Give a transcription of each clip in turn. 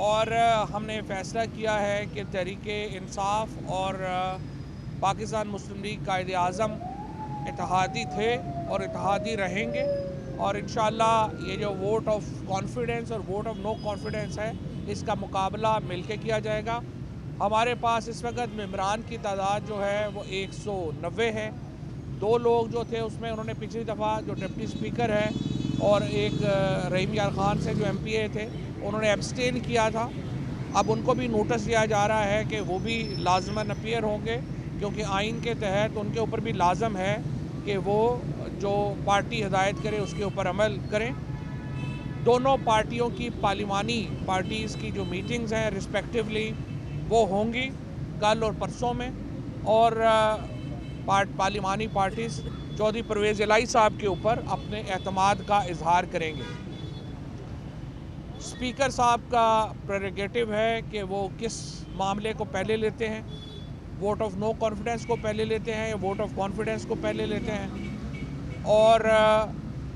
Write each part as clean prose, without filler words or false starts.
और हमने फ़ैसला किया है कि तहरीक-ए-इंसाफ़ और पाकिस्तान मुस्लिम लीग कायद-ए-आज़म इत्तेहादी थे और इत्तेहादी रहेंगे और इंशाअल्लाह ये जो वोट ऑफ कॉन्फिडेंस और वोट ऑफ नो कॉन्फिडेंस है, इसका मुकाबला मिलके किया जाएगा। हमारे पास इस वक्त मेंबरान की तादाद जो है वो 190 है। 2 लोग जो थे उसमें उन्होंने पिछली दफ़ा जो डिप्टी स्पीकर है और एक रहीम यार ख़ान से जो MPA थे, उन्होंने एब्सटेन किया था। अब उनको भी नोटिस दिया जा रहा है कि वो भी लाज़िमन अपीयर होंगे, क्योंकि आइन के तहत उनके ऊपर भी लाज़म है कि वो जो पार्टी हिदायत करे उसके ऊपर अमल करें। दोनों पार्टियों की पार्लिमानी पार्टीज़ की जो मीटिंग्स हैं रिस्पेक्टिवली वो होंगी कल और परसों में, और पार्लिमानी पार्टीज़ चौधरी परवेज़ इलाही साहब के ऊपर अपने एतमाद का इजहार करेंगे। स्पीकर साहब का प्रेरोगेटिव है कि वो किस मामले को पहले लेते हैं, वोट ऑफ नो कॉन्फिडेंस को पहले लेते हैं या वोट ऑफ कॉन्फिडेंस को पहले लेते हैं। और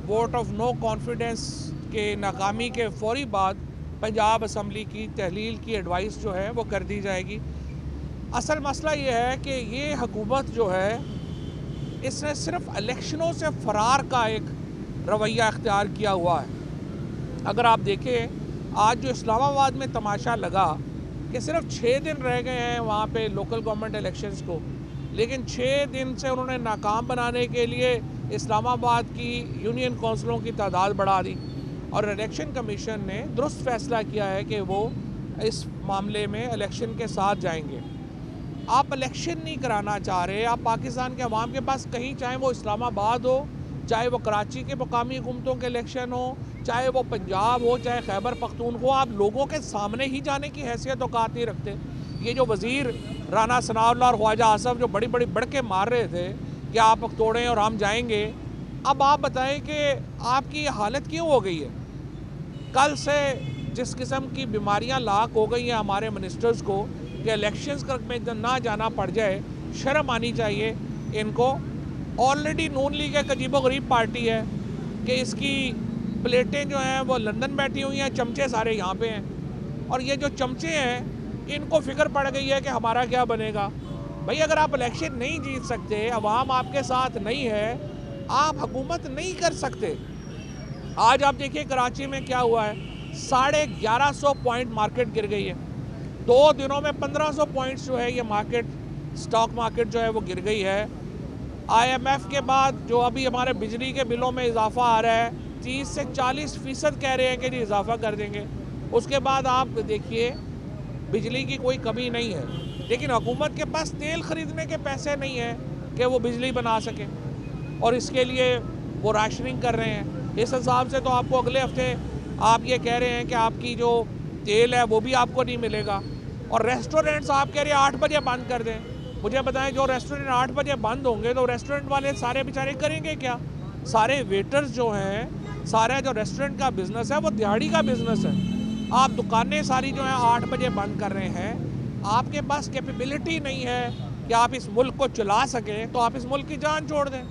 वोट ऑफ नो कॉन्फिडेंस के नाकामी के फौरी बाद पंजाब असम्बली की तहलील की एडवाइस जो है वो कर दी जाएगी। असल मसला ये है कि ये हुकूमत जो है इसने सिर्फ इलेक्शनों से फ़रार का एक रवैया अख्तियार किया हुआ है। अगर आप देखें आज जो इस्लामाबाद में तमाशा लगा कि सिर्फ 6 दिन रह गए हैं वहाँ पे लोकल गवर्नमेंट इलेक्शंस को, लेकिन 6 दिन से उन्होंने नाकाम बनाने के लिए इस्लामाबाद की यूनियन कौंसिलों की तादाद बढ़ा दी और इलेक्शन कमीशन ने दुरुस्त फैसला किया है कि वो इस मामले में इलेक्शन के साथ जाएंगे। आप इलेक्शन नहीं कराना चाह रहे, आप पाकिस्तान के अवाम के पास कहीं, चाहे वो इस्लामाबाद हो, चाहे वो कराची के मकामी हुकूमतों के इलेक्शन हो, चाहे वो पंजाब हो, चाहे खैबर पख्तूनख्वा, आप लोगों के सामने ही जाने की हैसियत औकात नहीं रखते। ये जो वज़ीर राना सनाउल्लाह और ख्वाजा आसफ जो बड़ी बड़ी बढ़ के मार रहे थे कि आप तोड़ें और हम जाएंगे, अब आप बताएं कि आपकी हालत क्यों हो गई है। कल से जिस किस्म की बीमारियां लाक हो गई हैं हमारे मिनिस्टर्स को कि इलेक्शंस में ना जाना पड़ जाए, शर्म आनी चाहिए इनको। ऑलरेडी नून लीग एक अजीबोगरीब पार्टी है कि इसकी प्लेटें जो हैं वो लंदन बैठी हुई हैं, चमचे सारे यहाँ पे हैं, और ये जो चमचे हैं इनको फिक्र पड़ गई है कि हमारा क्या बनेगा। भाई अगर आप इलेक्शन नहीं जीत सकते, अवाम आपके साथ नहीं है, आप हुकूमत नहीं कर सकते। आज आप देखिए कराची में क्या हुआ है, 1150 पॉइंट मार्केट गिर गई है। 2 दिनों में 1500 पॉइंट्स जो है ये मार्केट, स्टॉक मार्केट जो है वो गिर गई है। IMF के बाद जो अभी हमारे बिजली के बिलों में इजाफा आ रहा है, 30 से 40% कह रहे हैं कि जी इजाफा कर देंगे। उसके बाद आप देखिए बिजली की कोई कमी नहीं है, लेकिन हुकूमत के पास तेल ख़रीदने के पैसे नहीं हैं कि वो बिजली बना सके, और इसके लिए वो राशनिंग कर रहे हैं। इस हिसाब से तो आपको अगले हफ्ते आप ये कह रहे हैं कि आपकी जो तेल है वो भी आपको नहीं मिलेगा, और रेस्टोरेंट्स आप कह रहे हैं 8 बजे बंद कर दें। मुझे बताएं, जो रेस्टोरेंट 8 बजे बंद होंगे तो रेस्टोरेंट वाले सारे बेचारे करेंगे क्या? सारे वेटर्स जो हैं, सारा जो रेस्टोरेंट का बिज़नेस है वो दिहाड़ी का बिज़नेस है। आप दुकानें सारी जो हैं 8 बजे बंद कर रहे हैं। आपके पास कैपेबिलिटी नहीं है कि आप इस मुल्क को चला सकें, तो आप इस मुल्क की जान छोड़ दें।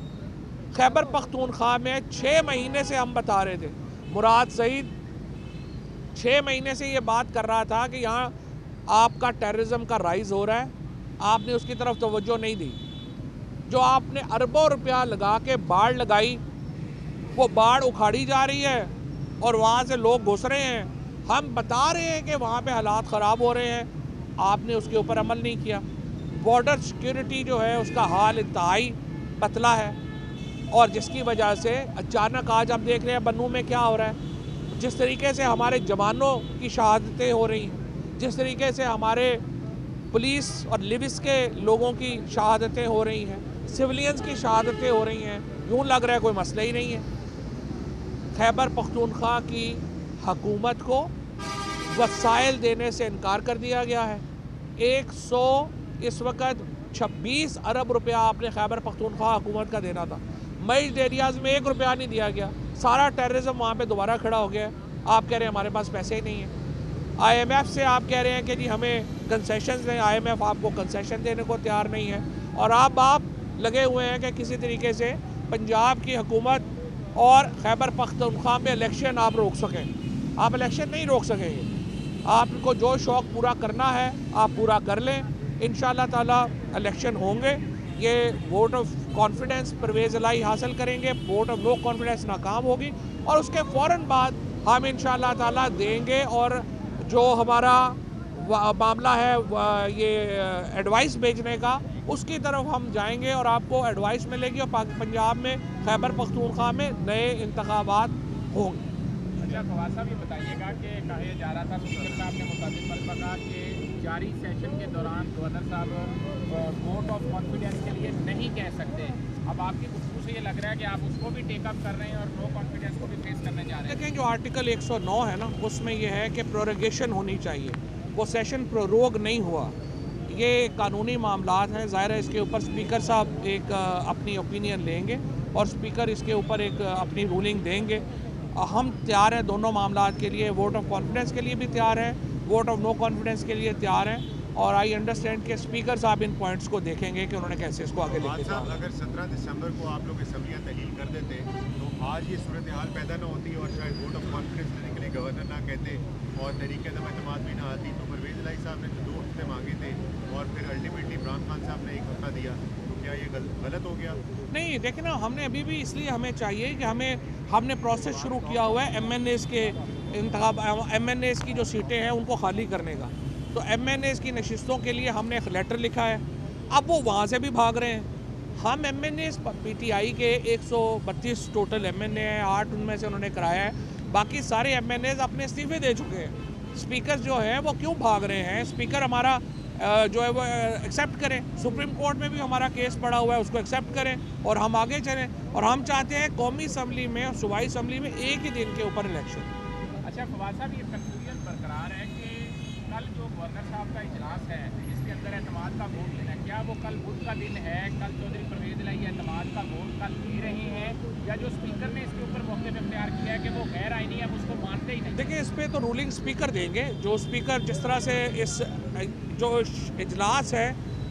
खैबर पख्तूनख्वा में 6 महीने से हम बता रहे थे, मुराद सईद 6 महीने से ये बात कर रहा था कि यहाँ आपका टेररिज्म का राइज हो रहा है, आपने उसकी तरफ तवज्जो नहीं दी। जो आपने अरबों रुपया लगा के बाढ़ लगाई, वो बाढ़ उखाड़ी जा रही है और वहाँ से लोग घुस रहे हैं। हम बता रहे हैं कि वहाँ पे हालात ख़राब हो रहे हैं, आपने उसके ऊपर अमल नहीं किया। बॉर्डर सिक्योरिटी जो है उसका हाल इंतहाई पतला है, और जिसकी वजह से अचानक आज हम देख रहे हैं बन्नू में क्या हो रहा है। जिस तरीके से हमारे जवानों की शहादतें हो रही हैं, जिस तरीके से हमारे पुलिस और लिविस के लोगों की शहादतें हो रही हैं, सिविलियंस की शहादतें हो रही हैं, यूँ लग रहा है कोई मसला ही नहीं है। खैबर पख्तूनख्वा की हुकूमत को वसाइल देने से इनकार कर दिया गया है। 100 इस वक्त 26 अरब रुपया आपने खैबर पख्तूनख्वा हुकूमत का देना था। मईज एरियाज़ में 1 रुपया नहीं दिया गया। सारा टेररिज्म वहाँ पे दोबारा खड़ा हो गया। आप कह रहे हैं हमारे पास पैसे ही नहीं हैं। IMF से आप कह रहे हैं कि जी हमें कंसेशन दें, IMF आपको कंसेशन देने को तैयार नहीं है, और आप लगे हुए हैं कि किसी तरीके से पंजाब की हुकूमत और खैबर पख्तूनख्वा में इलेक्शन आप रोक सकें। आप इलेक्शन नहीं रोक सकेंगे। आपको जो शौक़ पूरा करना है आप पूरा कर लें। इंशाअल्लाह ताला इलेक्शन होंगे, ये वोट ऑफ कॉन्फिडेंस परवेज़ इलाही हासिल करेंगे, वोट ऑफ नो कॉन्फिडेंस नाकाम होगी और उसके फ़ौरन बाद हम इंशाअल्लाह ताला देंगे। और जो हमारा मामला है ये एडवाइस भेजने का, उसकी तरफ हम जाएंगे और आपको एडवाइस मिलेगी और पंजाब में खैबर पख्तूनख्वा में नए इंतखाबात होंगे। अच्छा फवाद साहब ये बताइएगा कि कहा जा रहा था स्पीकर साहब ने मुताबिक मलबा कहा कि जारी सेशन के दौरान गवर्नर साहब वोट ऑफ कॉन्फिडेंस के लिए नहीं कह सकते। अब आपकी गुफ्तगू से ये लग रहा है कि आप उसको भी टेकअप कर रहे हैं और नो कॉन्फिडेंस को भी फेस करने जा रहे हैं। देखें, जो आर्टिकल 109 है ना, उसमें यह है कि प्रोरोगेशन होनी चाहिए, वो सेशन प्रोरोग नहीं हुआ। ये कानूनी मामलात हैं, ज़ाहिर है इसके ऊपर स्पीकर साहब एक अपनी ओपिनियन लेंगे और स्पीकर इसके ऊपर एक अपनी रूलिंग देंगे। हम तैयार हैं दोनों मामलात के लिए, वोट ऑफ कॉन्फिडेंस के लिए भी तैयार हैं, वोट ऑफ नो कॉन्फिडेंस के लिए तैयार हैं। और आई अंडरस्टैंड कि स्पीकर साहब इन पॉइंट्स को देखेंगे कि उन्होंने कैसे इसको आगे लेके जाना। अगर 17 दिसंबर को आप लोग असम्बलियाँ तहलील कर देते तो आज ये सूरत हाल पैदा ना होती और शायद वोट ऑफ कॉन्फिडेंस लेने के लिए गवर्नर ना कहते और तहरीक अदम एतमाद भी ना आती। तो परवेज़ इलाही साहब ने जो 2 हफ्ते मांगे थे और फिर अल्टीमेटली इमरान खान साहब ने 1 हफ्ता दिया, तो क्या ये गलत हो गया? नहीं, देखें ना, हमने अभी भी इसलिए हमें चाहिए कि हमने प्रोसेस शुरू किया हुआ है MNAs के MNAs की जो सीटें हैं उनको खाली करने का। तो MNAs की नशिस्तों के लिए हमने एक लेटर लिखा है, अब वो वहाँ से भी भाग रहे हैं। हम MNAs PTI के 132 टोटल MNA हैं, 8 उनमें से उन्होंने कराया है, बाकी सारे MNAs अपने इस्तीफे दे चुके हैं। स्पीकर जो है वो क्यों भाग रहे हैं? स्पीकर हमारा जो है वो एक्सेप्ट करें, सुप्रीम कोर्ट में भी हमारा केस पड़ा हुआ है, उसको एक्सेप्ट करें और हम आगे चलें। और हम चाहते हैं कौमी असम्बली में और सूबाई असम्बली में एक ही दिन के ऊपर इलेक्शन। अच्छा फवाद साहब, ये कंफ्यूजन बरकरार है कि कल जो गवर्नर साहब का इजलास है जिसके अंदर एतमाद का वोट लेना है, क्या वो कल बुध का दिन है? कल चौधरी परवेज़ इलाही एतमाद का वोट कल ले रहे हैं या जो स्पीकर ने इसके ऊपर मौके पर इख्तियार किया है कि वो गैर आईनी है, उसको मानते ही नहीं? देखिए, इस पर तो रूलिंग स्पीकर देंगे। जो स्पीकर जिस तरह से इस जो इजलास है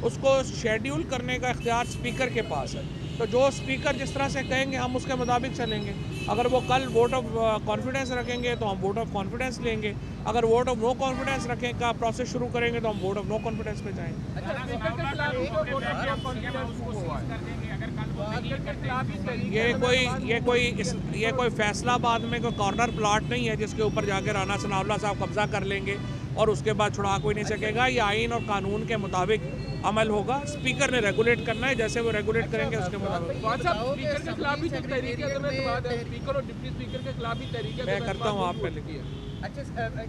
उसको शेड्यूल करने का इख्तियार स्पीकर के पास है, तो जो स्पीकर जिस तरह से कहेंगे हम उसके मुताबिक चलेंगे। अगर वो कल वोट ऑफ कॉन्फिडेंस रखेंगे तो हम वोट ऑफ कॉन्फिडेंस लेंगे, अगर वोट ऑफ नो कॉन्फिडेंस रखें का प्रोसेस शुरू करेंगे तो हम वोट ऑफ नो कॉन्फिडेंस पे जाएंगे। ये कोई फैसलाबाद में कोई कॉर्नर प्लाट नहीं है जिसके ऊपर जाकर राना सनाउल्लाह साहब कब्जा कर लेंगे और उसके बाद छुड़ा कोई नहीं सकेगा। ये आइन और कानून के मुताबिक अमल होगा। स्पीकर ने रेगुलेट करना है, जैसे वो रेगुलेट करेंगे उसके मुताबिक। स्पीकर के खिलाफ भी तहरीक स्पीकर और डिप्टी स्पीकर के खिलाफ भी तहरीक मैं करता हूँ, आप पे लिखिए। अच्छा,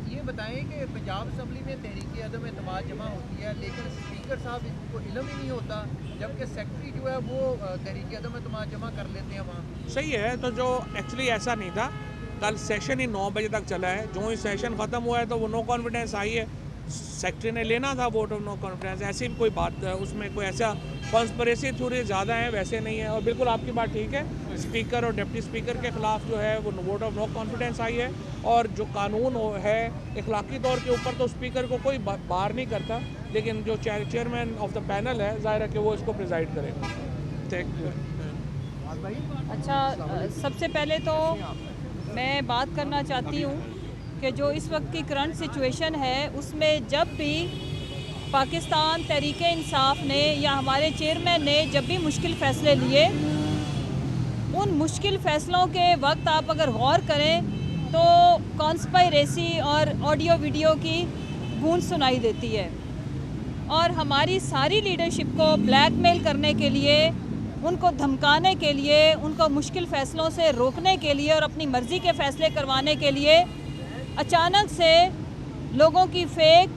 ये बताएं कि पंजाब असम्बली में तहरीक अदम एतमाद जमा होती है लेकिन स्पीकर साहब इसको इल्म ही नहीं होता, जबकि सेक्रेटरी जो है वो तहरीक अदम एतमाद जमा कर लेते हैं वहाँ। सही है, तो जो एक्चुअली ऐसा नहीं था, कल सेशन ही 9 बजे तक चला है। जो ही सेशन ख़त्म हुआ है तो वो नो कॉन्फिडेंस आई है, सेक्रेटरी ने लेना था वोट ऑफ नो कॉन्फिडेंस। ऐसी कोई बात, उसमें कोई ऐसा कॉन्स्पिरेसी थ्योरी ज़्यादा है वैसे नहीं है। और बिल्कुल आपकी बात ठीक है, स्पीकर और डिप्टी स्पीकर के ख़िलाफ़ जो है वो वोट ऑफ नो कॉन्फिडेंस आई है। और जो कानून है इखलाकी तौर के ऊपर तो स्पीकर को कोई बार नहीं करता, लेकिन जो चेयरमैन ऑफ द पैनल है ज़ाहिर है कि वो इसको प्रिजाइड करेगा। Thank you. अच्छा, सबसे पहले तो मैं बात करना चाहती हूँ कि जो इस वक्त की करंट सिचुएशन है उसमें जब भी पाकिस्तान तहरीक इंसाफ ने या हमारे चेयरमैन ने जब भी मुश्किल फ़ैसले लिए, उन मुश्किल फ़ैसलों के वक्त आप अगर गौर करें तो कॉन्स्पायरेसी और ऑडियो वीडियो की गूंज सुनाई देती है। और हमारी सारी लीडरशिप को ब्लैकमेल करने के लिए, उनको धमकाने के लिए, उनको मुश्किल फ़ैसलों से रोकने के लिए और अपनी मर्ज़ी के फ़ैसले करवाने के लिए अचानक से लोगों की फेक